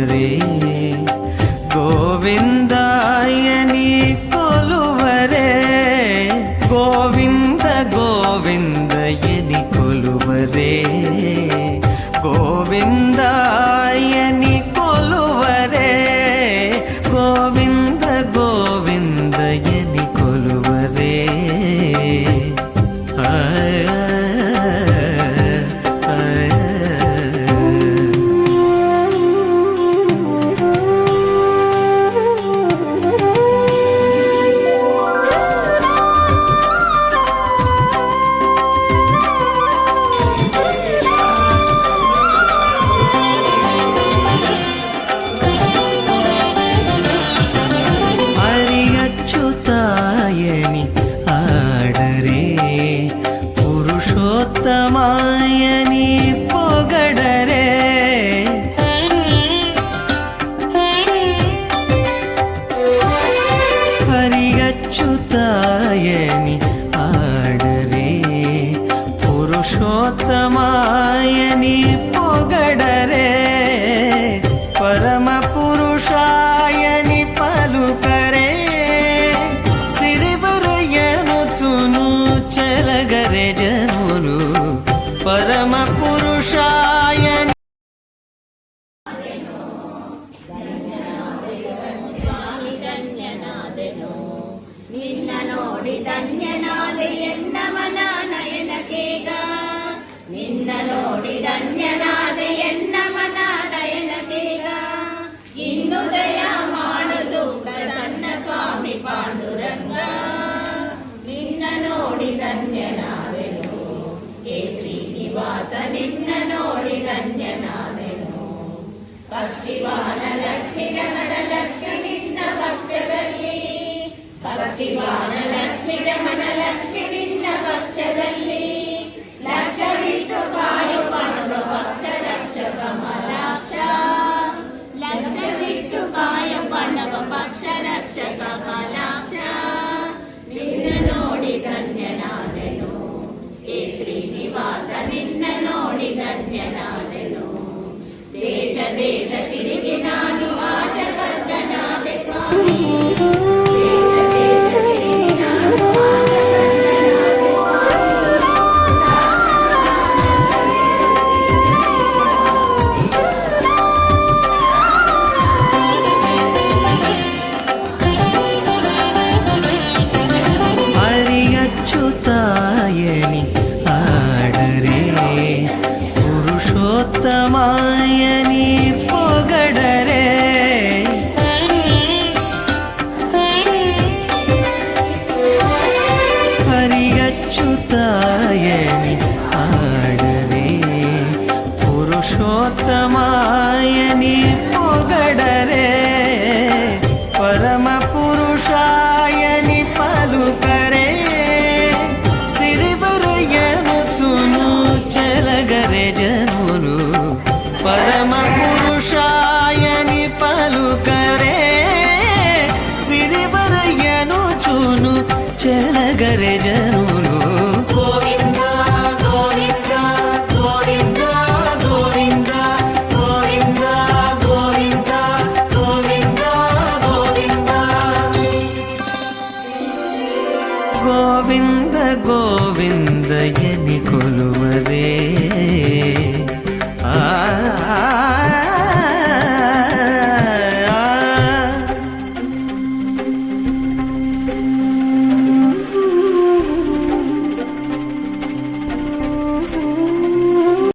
ಕೊಲುವರೆ ಗೋವಿಂದಾಯನಿ ಕೊಲುವರೆ Govinda Govinda any ಕೊಲುವರೆ ಗೋವಿಂದಾಯನಿ ಕೊಲುವರೆ Govinda Govinda any ಕೊಲುವರೆ ಅಚ್ಯುತಾಯನಿ ಆಡರೆ ಪುರುಷೋತ್ತಮಾಯನಿ ಪೊಗಡರೆ ಹರಿಯಚ್ಯುತಾಯನಿ ಆಡರೆ ಪುರುಷೋತ್ತಮಾಯನಿ ಪೊಗಡರೆ ಪರಮ ಪುರುಷಾಯನಿ ಪಲುಕರೆ చలగరే జనులు పరమ పురుషాయ ನಿನ್ನ ನೋಡಿ ಧನ್ಯನಾದೆ ಎನ್ನ ಮನ ನಯನಕೇಗ ನಿನ್ನ ನೋಡಿ ಧನ್ಯನಾದೆ ಎನ್ನ ಮನ ನಯನಕೇಗ ಇನ್ನು ದಯ ಮಾಡುದು ಪ್ರಸನ್ನ ಸ್ವಾಮಿ ಪಾಂಡುರಂಗ ನಿನ್ನ ನೋಡಿ ಧನ್ಯನಾದೆನು ಹೇ ಶ್ರೀನಿವಾಸ ನಿನ್ನ ನೋಡಿ ಧನ್ಯನಾದೆನು ಪಕ್ಷಿವಾನ ಲಕ್ಷ್ಮಿ ರಮಣ ಲಕ್ಷ್ಮಿ ನಿನ್ನ ಪಕ್ಷದಲ್ಲಿ ಪಕ್ಷಿವಾನ ಲಕ್ಷ್ಮಿ ರಮಣ ಲಕ್ಷ್ಮಿ ನಿನ್ನ ಪಕ್ಷದಲ್ಲಿ ಲಕ್ಷವಿಟ್ಟು ಕಾಯು ಪಣವ ಪಕ್ಷ ರಕ್ಷಕ ಮಲಾಕ್ಷ ಲಕ್ಷವಿಟ್ಟು ಕಾಯು ಪಣವ ಪಕ್ಷ ರಕ್ಷಕ ಮಲಾಕ್ಷ ನಿನ್ನ ನೋಡಿ ಧನ್ಯನಾದೆನು ಹೇ ಶ್ರೀನಿವಾಸ ನಿನ್ನ ನೋಡಿ ಧನ್ಯನಾದೆನು ದೇಶ ದೇಶ ತಿರುಗಿ ನಾನು ಆಶಬದ್ಧನಾದೆ ಸ್ವಾಮಿ ದೇಶ ದೇಶ ತಿರುಗಿ ನಾನು ಆಶಬದ್ಧನಾದೆ ಹರಿಯಚ್ಯುತಾಯನಿ ಆಡರೆ ಪುರುಷೋತ್ತಮಾಯನಿ ಪೊಗಡರೆ ಹರಿಯಚ್ಯುತಾಯನಿ ಆಡರೆ ಪುರುಷೋತ್ತಮಾಯ